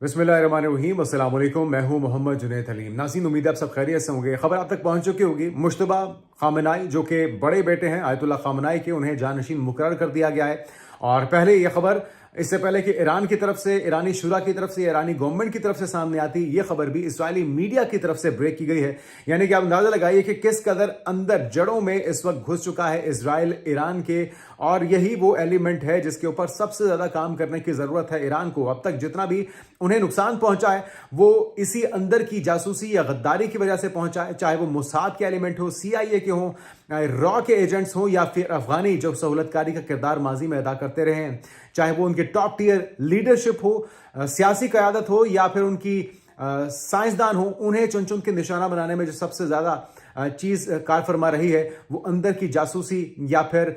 बिस्मिल्लाहिर्रहमानिर्रहीम, अस्सलाम वालेकुम। मैं हूं मोहम्मद जुनैद हलीम। नाज़रीन, उम्मीद है आप सब खैरियत से होंगे। खबर आप तक पहुंच चुकी होगी। मुश्तबा खामनाई जो कि बड़े बेटे हैं आयतुल्लाह खामनाई के, उन्हें जानशीन मुकर्रर कर दिया गया है। और पहले यह खबर, इससे पहले कि ईरान की तरफ से, ईरानी शुरा की तरफ से, ईरानी गवर्नमेंट की तरफ से सामने आती, ये खबर भी इस्राएली मीडिया की तरफ से ब्रेक की गई है। यानी कि आप अंदाजा लगाइए कि किस कदर अंदर जड़ों में इस वक्त घुस चुका है इजराइल ईरान के, और यही वो एलिमेंट है जिसके ऊपर सबसे ज्यादा काम करने की जरूरत है ईरान को। अब तक जितना भी उन्हें नुकसान पहुंचा है वो इसी अंदर की जासूसी या गद्दारी की वजह से पहुंचा है, चाहे वो मोसाद के एलिमेंट हो, सीआईए के हो, रॉ के एजेंट्स हो, या फिर अफगानी जो सहूलतकारी का किरदार माजी में अदा करते रहे हैं, चाहे वो उनके टॉप टियर लीडरशिप हो, सियासी क़यादत हो, या फिर उनकी साइंसदान हो। उन्हें चुन चुन के निशाना बनाने में जो सबसे ज्यादा चीज कार फरमा रही है वो अंदर की जासूसी या फिर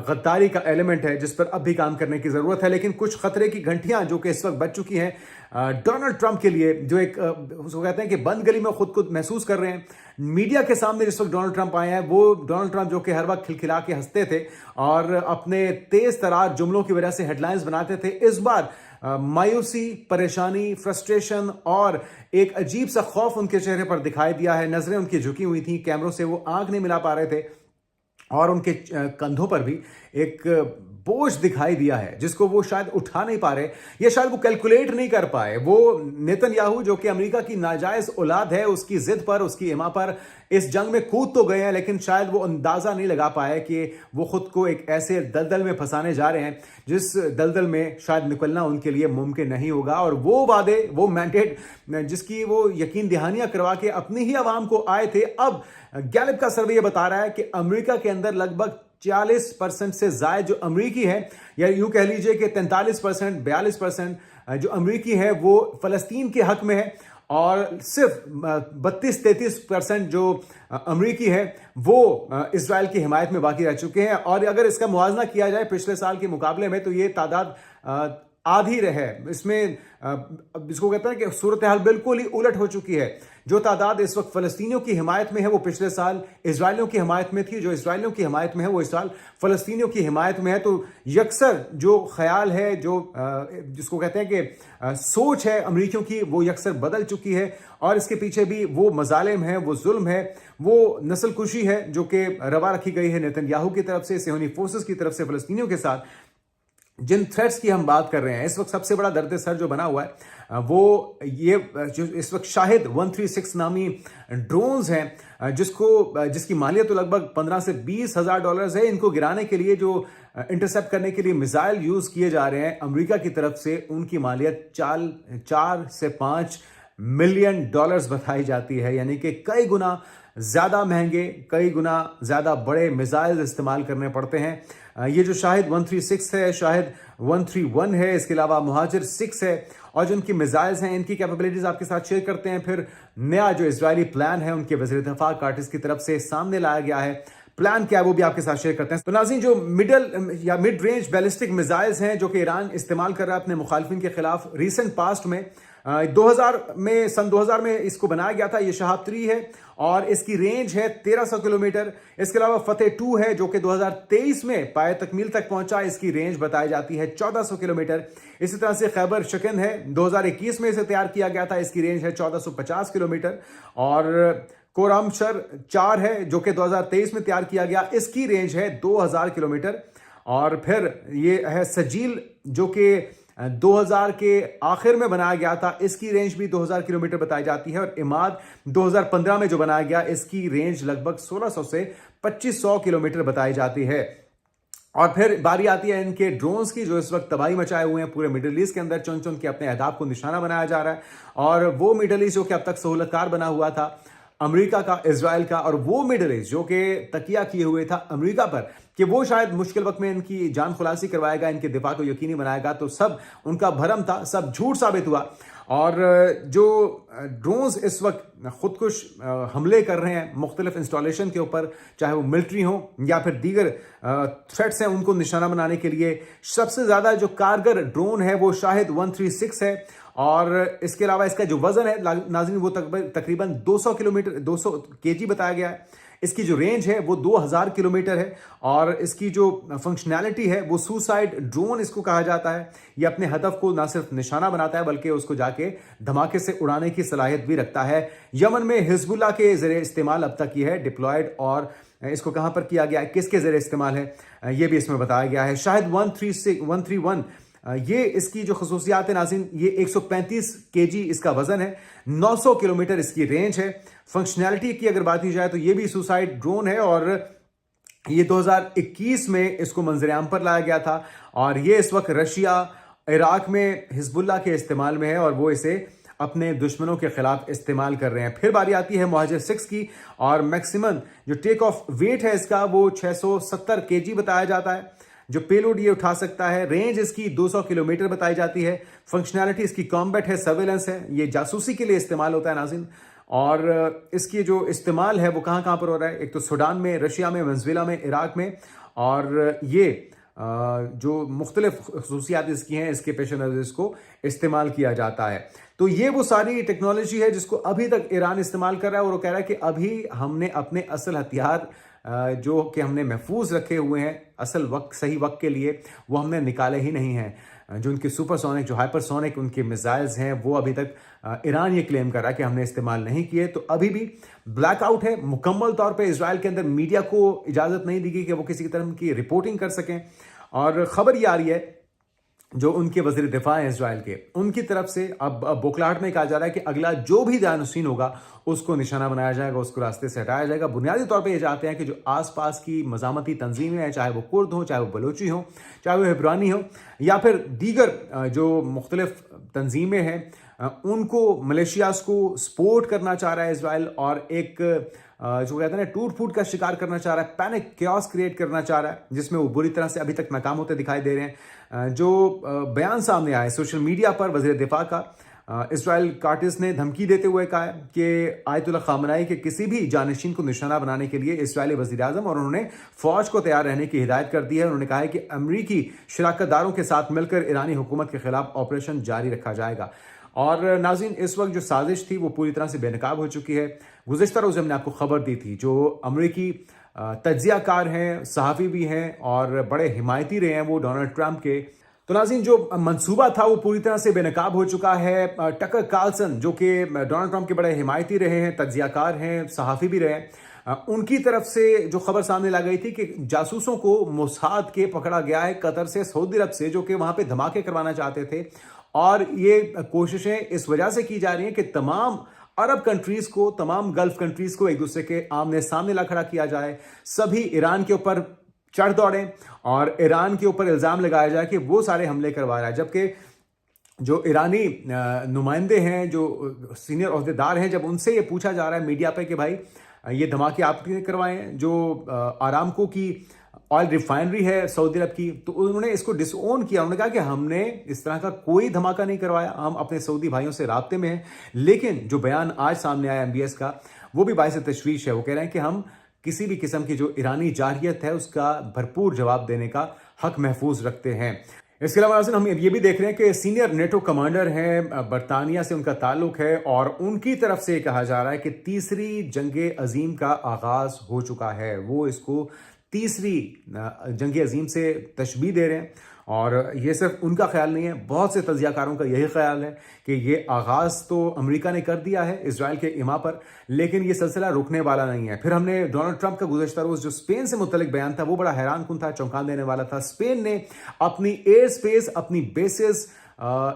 गद्दारी का एलिमेंट है, जिस पर अब भी काम करने की जरूरत है। लेकिन कुछ खतरे की घंटियां जो कि इस वक्त बज चुकी हैं डोनाल्ड ट्रंप के लिए, जो एक उसको कहते हैं कि बंद गली में खुद को महसूस कर रहे हैं। मीडिया के सामने जिस वक्त डोनाल्ड ट्रंप आए हैं, वो डोनाल्ड ट्रंप जो कि हर वक्त खिलखिला के हंसते थे और अपने तेज तरार जुमलों की वजह से हेडलाइंस बनाते थे, इस बार मायूसी, परेशानी, फ्रस्ट्रेशन और एक अजीब सा खौफ उनके चेहरे पर दिखाई दिया है। नजरें उनकी झुकी हुई थी, कैमरों से वो आंख नहीं मिला पा रहे थे, और उनके कंधों पर भी एक बोझ दिखाई दिया है जिसको वो शायद उठा नहीं पा रहे, या शायद वो कैलकुलेट नहीं कर पाए। वो नेतन्याहू जो कि अमेरिका की नाजायज औलाद है, उसकी जिद पर, उसकी इमा पर इस जंग में कूद तो गए हैं, लेकिन शायद वो अंदाजा नहीं लगा पाए कि वो खुद को एक ऐसे दलदल में फंसाने जा रहे हैं जिस दलदल में शायद निकलना उनके लिए मुमकिन नहीं होगा। और वो वादे, वो मैंडेट जिसकी वो यकीन दहानियां करवा के अपनी ही आवाम को आए थे, अब गैलिप का सर्वे ये बता रहा है कि अमेरिका के अंदर लगभग 40% से ज्यादा जो अमेरिकी है, या यूं कह लीजिए कि 43%, 42% जो अमेरिकी है वो फलस्तीन के हक में है, और सिर्फ 32-33% जो अमेरिकी है वो इजराइल की हिमायत में बाकी रह चुके हैं। और अगर इसका मुआवजा किया जाए पिछले साल के मुकाबले में, तो ये तादाद आधी रहे। इसमें इसको कहते हैं कि सूरत हाल बिल्कुल ही उलट हो चुकी है। जो तादाद इस वक्त फलस्तीनियों की हिमायत में है वो पिछले साल इजराइलियों की हिमायत में थी, जो इजराइलियों की हिमायत में है वो इस साल फलस्तीनियों की हिमायत में है। तो यकसर जो ख्याल है, जो जिसको कहते हैं कि सोच है अमरीकियों की, वो यकसर बदल चुकी है। और इसके पीछे भी वो मजालिम है, वो जुल्म है, वो नस्ल कुशी है जो कि रवा रखी गई है नेतन्याहू की तरफ से, सियोनी फोर्सेस की तरफ से फलस्तीनियों के साथ। जिन थ्रेट्स की हम बात कर रहे हैं, इस वक्त सबसे बड़ा दर्द सर जो बना हुआ है वो ये जो इस वक्त शाहिद 136 नामी ड्रोन्स हैं, जिसकी मालियत तो लगभग 15 से 20 हजार डॉलर्स है। इनको गिराने के लिए, जो इंटरसेप्ट करने के लिए मिसाइल यूज किए जा रहे हैं अमेरिका की तरफ से, उनकी मालियत 4 से 5 मिलियन डॉलर्स बताई जाती है। यानी कि कई गुना ज्यादा महंगे, कई गुना ज्यादा बड़े मिसाइल इस्तेमाल करने पड़ते हैं। ये जो शाहिद 136 है, शाहिद 131 है, इसके अलावा मुहाजिर 6 है, और जो उनकी मिसाइल्स हैं, इनकी कैपेबिलिटीज आपके साथ शेयर करते हैं। फिर नया जो इजरायली प्लान है उनके वज़ीर दफ़ा कार्टिस की तरफ से सामने लाया गया है, प्लान क्या है वो भी आपके साथ शेयर करते हैं। तो नाज़रीन, जो मिडल या मिड रेंज बैलिस्टिक मिसाइल्स हैं जो कि ईरान इस्तेमाल कर रहा है अपने मुखालिफिन के खिलाफ, रिसेंट पास्ट में 2000 में इसको बनाया गया था। ये शहाब 3 है और इसकी रेंज है 1300 किलोमीटर। इसके अलावा फतेह 2 है जो कि 2023 में पाए तकमील तक पहुंचा, इसकी रेंज बताई जाती है 1400 किलोमीटर। इसी तरह से खैबर शिकन है, 2021 में इसे तैयार किया गया था, इसकी रेंज है 1450 किलोमीटर। और कोरामशर 4 है जो कि 2023 में तैयार किया गया, इसकी रेंज है 2000 किलोमीटर। और फिर ये है सजील जो कि 2000 के आखिर में बनाया गया था, इसकी रेंज भी 2000 किलोमीटर बताई जाती है। और इमाद 2015 में जो बनाया गया, इसकी रेंज लगभग 1600 से 2500 किलोमीटर बताई जाती है। और फिर बारी आती है इनके ड्रोन्स की, जो इस वक्त तबाही मचाए हुए हैं पूरे मिडिल ईस्ट के अंदर। चुन चुन के अपने अहदाफ को निशाना बनाया जा रहा है, और वो मिडिल ईस्ट जो कि अब तक सहूलतकार बना हुआ था अमेरिका का, इजराइल का, और वो मिडिल ईस्ट जो कि तकिया किए हुए था अमेरिका पर कि वो शायद मुश्किल वक्त में इनकी जान खुलासी करवाएगा, इनके दिफा को यकीनी बनाएगा, तो सब उनका भरम था, सब झूठ साबित हुआ। और जो ड्रोन्स इस वक्त खुदकुश हमले कर रहे हैं मुख्तलिफ इंस्टॉलेशन के ऊपर, चाहे वो मिलिट्री हो या फिर दीगर थ्रेट्स हैं, उनको निशाना बनाने के लिए सबसे ज्यादा जो कारगर ड्रोन है वो शाहिद 136 है। और इसके अलावा इसका जो वजन है नाज़रीन वो तकरीबन 200 केजी बताया गया है। اس کی جو رینج ہے وہ 2000 کلومیٹر ہے اور اس کی جو فنکشنالٹی ہے وہ سوسائڈ ڈرون اس کو کہا جاتا ہے. یہ اپنے ہدف کو نہ صرف نشانہ بناتا ہے بلکہ اس کو جا کے دھماکے سے اڑانے کی صلاحیت بھی رکھتا ہے. یمن میں حزب اللہ کے زیر استعمال اب تک یہ ہے ڈپلائڈ، اور اس کو کہاں پر کیا گیا ہے، کس کے زیر استعمال ہے، یہ بھی اس میں بتایا گیا ہے. شاہد 131 یہ اس کی جو خصوصیات ہیں ناظرین، یہ 135 kg اس کا وزن ہے، 900 کلومیٹر اس کی رینج ہے. فنکشنالٹی کی اگر بات کی جائے تو یہ بھی سوسائڈ ڈرون ہے اور یہ 2021 میں اس کو منظر عام پر لایا گیا تھا اور یہ اس وقت رشیا عراق میں حزب اللہ کے استعمال میں ہے اور وہ اسے اپنے دشمنوں کے خلاف استعمال کر رہے ہیں. پھر باری آتی ہے مہاجر 6 کی اور میکسیمم جو ٹیک آف ویٹ ہے اس کا وہ 670 kg بتایا جاتا ہے. جو پیلوڈ یہ اٹھا سکتا ہے، رینج اس کی 200 کلومیٹر بتائی جاتی ہے. فنکشنالٹی اس کی کامبیٹ ہے، سرویلنس ہے، یہ جاسوسی کے لیے استعمال ہوتا ہے ناظرین. اور اس کی جو استعمال ہے وہ کہاں پر ہو رہا ہے، ایک تو سوڈان میں، رشیا میں، ونزویلا میں، عراق میں، اور یہ جو مختلف خصوصیات اس کی ہیں اس کے پیش نظر اس کو استعمال کیا جاتا ہے. تو یہ وہ ساری ٹیکنالوجی ہے جس کو ابھی تک ایران استعمال کر رہا ہے اور وہ کہہ رہا ہے کہ ابھی ہم نے اپنے اصل ہتھیار جو کہ ہم نے محفوظ رکھے ہوئے ہیں اصل وقت، صحیح وقت کے لیے، وہ ہم نے نکالے ہی نہیں ہیں. جو ان کے سپر سونک، جو ہائپر سونک ان کے میزائلز ہیں، وہ ابھی تک ایران یہ کلیم کر رہا ہے کہ ہم نے استعمال نہیں کیے. تو ابھی بھی بلیک آؤٹ ہے مکمل طور پہ. اسرائیل کے اندر میڈیا کو اجازت نہیں دی گئی کہ وہ کسی طرح کی رپورٹنگ کر سکیں. اور خبر یہ آ رہی ہے جو ان کے وزیر دفاع ہیں اسرائیل کے، ان کی طرف سے اب بوکلاہٹ میں کہا جا رہا ہے کہ اگلا جو بھی جانشین ہوگا اس کو نشانہ بنایا جائے گا، اس کو راستے سے ہٹایا جائے گا. بنیادی طور پہ یہ چاہتے ہیں کہ جو آس پاس کی مزاحمتی تنظیمیں ہیں، چاہے وہ کرد ہوں، چاہے وہ بلوچی ہوں، چاہے وہ عبرانی ہوں، یا پھر دیگر جو مختلف تنظیمیں ہیں، ان کو ملیشیاز کو سپورٹ کرنا چاہ رہا ہے اسرائیل اور ایک جو کہتے ہیں ٹوٹ پھوٹ کا شکار کرنا چاہ رہا ہے، پینک کیوس کریٹ کرنا چاہ رہا ہے، جس میں وہ بری طرح سے ابھی تک ناکام ہوتے دکھائی دے رہے ہیں. جو بیان سامنے آئے سوشل میڈیا پر وزیر دفاع کا، اسرائیل کارٹس نے دھمکی دیتے ہوئے کہا ہے کہ آیت اللہ خامنائی کے کسی بھی جانشین کو نشانہ بنانے کے لیے اسرائیلی وزیر اعظم اور انہوں نے فوج کو تیار رہنے کی ہدایت کر دی ہے. انہوں نے کہا ہے کہ امریکی شراکت داروں کے ساتھ مل کر ایرانی حکومت کے خلاف آپریشن جاری رکھا جائے گا. اور ناظرین اس وقت جو سازش تھی وہ پوری طرح سے بے نقاب ہو چکی ہے. گزشتہ روز ہم نے آپ کو خبر دی تھی، جو امریکی تجزیہ کار ہیں، صحافی بھی ہیں اور بڑے حمایتی رہے ہیں وہ ڈونلڈ ٹرمپ کے. تو ناظرین جو منصوبہ تھا وہ پوری طرح سے بے نقاب ہو چکا ہے. ٹکر کارلسن جو کہ ڈونلڈ ٹرمپ کے بڑے حمایتی رہے ہیں، تجزیہ کار ہیں، صحافی بھی رہے ہیں، ان کی طرف سے جو خبر سامنے لا گئی تھی کہ جاسوسوں کو موساد کے پکڑا گیا ہے قطر سے، سعودی عرب سے، جو کہ وہاں پہ دھماکے کروانا چاہتے تھے. اور یہ کوششیں اس وجہ سے کی جا رہی ہیں کہ تمام عرب کنٹریز کو، تمام گلف کنٹریز کو ایک دوسرے کے آمنے سامنے لا کھڑا کیا جائے، سبھی ایران کے اوپر چڑھ دوڑیں اور ایران کے اوپر الزام لگایا جائے کہ وہ سارے حملے کروا رہا ہے. جبکہ جو ایرانی نمائندے ہیں، جو سینئر عہدیدار ہیں، جب ان سے یہ پوچھا جا رہا ہے میڈیا پہ کہ بھائی یہ دھماکے آپ نے کروائے ہیں، جو آرامکو کی آئل ریفائنری ہے سعودی عرب کی، تو انہوں نے اس کو ڈس اون کیا. انہوں نے کہا کہ ہم نے اس طرح کا کوئی دھماکہ نہیں کروایا، ہم اپنے سعودی بھائیوں سے رابطے میں ہیں. لیکن جو بیان آج سامنے آیا MBS کا وہ بھی باعث تشویش ہے. وہ کہہ رہے ہیں کہ ہم کسی بھی قسم کی جو ایرانی جارحیت ہے اس کا بھرپور جواب دینے کا حق محفوظ رکھتے ہیں. اس کے علاوہ ہم یہ بھی دیکھ رہے ہیں کہ سینئر نیٹو کمانڈر ہیں، برطانیہ سے ان کا تعلق ہے اور ان کی طرف سے کہا جا رہا ہے کہ تیسری جنگ عظیم کا آغاز ہو چکا ہے. وہ اس کو تیسری جنگ عظیم سے تشبیہ دے رہے ہیں اور یہ صرف ان کا خیال نہیں ہے، بہت سے تجزیہ کاروں کا یہی خیال ہے کہ یہ آغاز تو امریکہ نے کر دیا ہے اسرائیل کے ایما پر، لیکن یہ سلسلہ رکنے والا نہیں ہے. پھر ہم نے ڈونلڈ ٹرمپ کا گزشتہ روز جو اسپین سے متعلق بیان تھا وہ بڑا حیران کن تھا، چونکا دینے والا تھا. اسپین نے اپنی ایئر سپیس، اپنی بیسز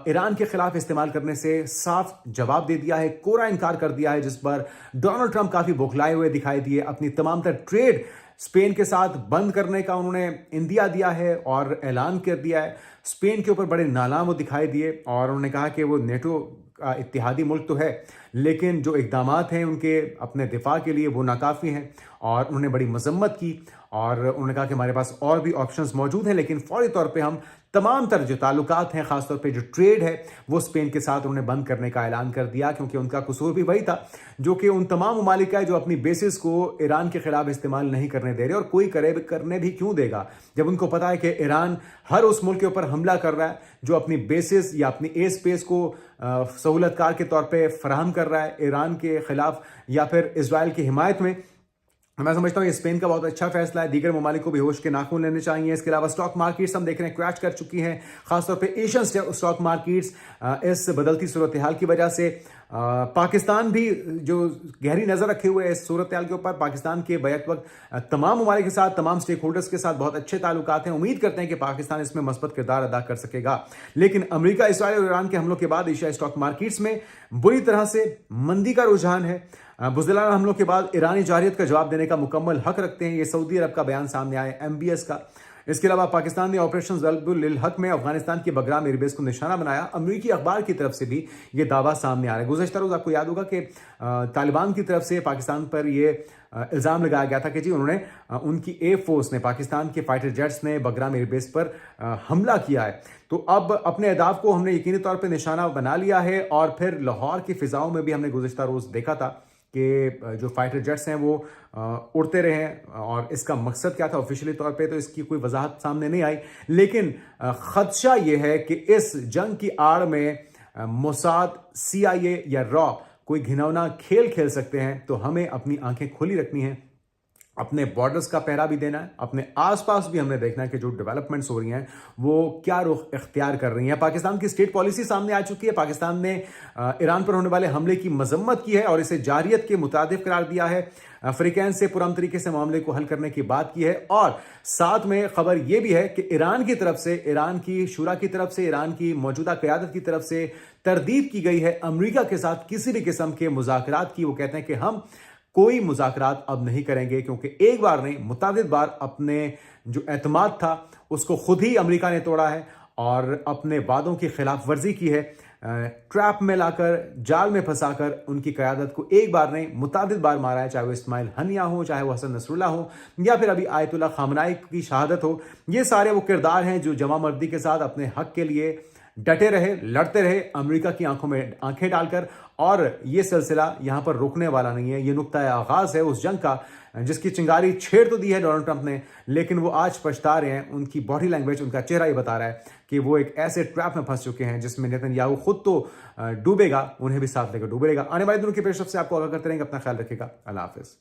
ایران کے خلاف استعمال کرنے سے صاف جواب دے دیا ہے، کوڑا انکار کر دیا ہے، جس پر ڈونلڈ ٹرمپ کافی بوکھلائے ہوئے دکھائی دیے. اپنی تمام تر ٹریڈ اسپین کے ساتھ بند کرنے کا انہوں نے اندیا دیا ہے اور اعلان کر دیا ہے. اسپین کے اوپر بڑے نالام وہ دکھائی دیے اور انہوں نے کہا کہ وہ نیٹو کا اتحادی ملک تو ہے لیکن جو اقدامات ہیں ان کے اپنے دفاع کے لیے وہ ناکافی ہیں. اور انہوں نے بڑی مذمت کی اور انہوں نے کہا کہ ہمارے پاس اور بھی آپشنز موجود ہیں، لیکن فوری طور پہ ہم تمام تر جو تعلقات ہیں، خاص طور پہ جو ٹریڈ ہے وہ اسپین کے ساتھ انہوں نے بند کرنے کا اعلان کر دیا، کیونکہ ان کا قصور بھی وہی تھا جو کہ ان تمام ممالک ہے جو اپنی بیسز کو ایران کے خلاف استعمال نہیں کرنے دے رہے. اور کوئی کرنے بھی کیوں دے گا جب ان کو پتا ہے کہ ایران ہر اس ملک کے اوپر حملہ کر رہا ہے جو اپنی بیسز یا اپنی ایئر سپیس کو سہولت کار کے طور پہ فراہم کر رہا ہے ایران کے خلاف یا پھر اسرائیل کی حمایت میں. मैं समझता हूँ ये स्पेन का बहुत अच्छा फैसला है। दीगर ममालिक को भी होश के नाखून लेने चाहिए। इसके अलावा स्टॉक मार्केट्स हम देख रहे हैं क्रैश कर चुकी हैं, खासतौर पे एशियन स्टॉक मार्केट्स इस बदलती सूरत हाल की वजह से। पाकिस्तान भी जो गहरी नज़र रखे हुए है इस सूरत हाल के ऊपर, पाकिस्तान के बैक वक्त तमाम ममालिक के साथ, तमाम स्टेक होल्डर्स के साथ बहुत अच्छे ताल्लुकात हैं। उम्मीद करते हैं कि पाकिस्तान इसमें मस्बत किरदार अदा कर सकेगा। लेकिन अमेरिका, इसराइल और ईरान के हमलों के बाद एशियाई स्टॉक मार्केट्स में बुरी तरह से मंदी का रुझान है। बुज़दिलाना हमलों के बाद ईरानी जारहियत का जवाब देने का मुकम्मल हक रखते हैं, ये सऊदी अरब का बयान सामने आया MBS का। इसके अलावा पाकिस्तान ने ऑपरेशन ज़ल्बुल हक में अफगानिस्तान की बगराम एयरबेस को निशाना बनाया। अमरीकी अखबार की तरफ से भी ये दावा सामने आ रहा है। गुज़श्ता रोज़ आपको याद होगा कि तालिबान की तरफ से पाकिस्तान पर ये इल्ज़ाम लगाया गया था कि जी उन्होंने उनकी एयर फोर्स ने, पाकिस्तान के फाइटर जेट्स ने बगराम एयरबेस पर हमला किया है। तो अब अपने अहदाफ को हमने यकीनी तौर पर निशाना बना लिया है। और फिर लाहौर की फ़िज़ाओं में भी हमने गुज़श्ता रोज़ देखा था कि जो फाइटर जेट्स हैं वो उड़ते रहे हैं। और इसका मकसद क्या था ऑफिशियली तौर पे तो इसकी कोई वजाहत सामने नहीं आई। लेकिन खदशा ये है कि इस जंग की आड़ में मोसाद, CIA या रॉ कोई घिनौना खेल खेल सकते हैं। तो हमें अपनी आंखें खुली रखनी हैं, अपने बॉर्डर्स का पहरा भी देना है, अपने आसपास भी हमने देखना है कि जो डेवलपमेंट्स हो रही हैं वो क्या रुख इख्तियार कर रही हैं। पाकिस्तान की स्टेट पॉलिसी सामने आ चुकी है। पाकिस्तान ने ईरान पर होने वाले हमले की मजम्मत की है और इसे जारियत के मुताबिक करार दिया है। अफ्रीकन से पुरअमन तरीके से मामले को हल करने की बात की है। और साथ में खबर यह भी है कि ईरान की तरफ से, ईरान की शुरा की तरफ से, ईरान की मौजूदा क़यादत की तरफ से तरदीद की गई है अमरीका के साथ किसी भी किस्म के मुज़ाकरात की। वो कहते हैं कि हम कोई मुज़ाकरात अब नहीं करेंगे, क्योंकि एक बार नहीं मुतअद्दिद बार अपने जो एतमाद था उसको खुद ही अमेरिका ने तोड़ा है और अपने वादों की खिलाफ वर्जी की है। ट्रैप में लाकर, जाल में फंसाकर उनकी क़यादत को एक बार नहीं मुतअद्दिद बार मारा है, चाहे वो इस्माइल हनिया हो, चाहे वो हसन नसरुल्लाह हो, या फिर अभी आयतुल्लाह खामनाई की शहादत हो। ये सारे वो किरदार हैं जो जमा मर्दी के साथ अपने हक के लिए डटे रहे, लड़ते रहे, अमेरिका की आंखों में आंखें डालकर। और ये सिलसिला यहां पर रुकने वाला नहीं है। ये नुक्ता आगाज है उस जंग का जिसकी चिंगारी छेड़ तो दी है डोनाल्ड ट्रंप ने, लेकिन वो आज पछता रहे हैं। उनकी बॉडी लैंग्वेज, उनका चेहरा ये बता रहा है कि वो एक ऐसे ट्रैप में फंस चुके हैं जिसमें नेतन्याहू खुद तो डूबेगा, उन्हें भी साथ लेकर डूबेगा। आने वाले दिनों की पेशरफ से आपको आगाह करते रहेंगे। अपना ख्याल रखिएगा। अल्लाह हाफिज।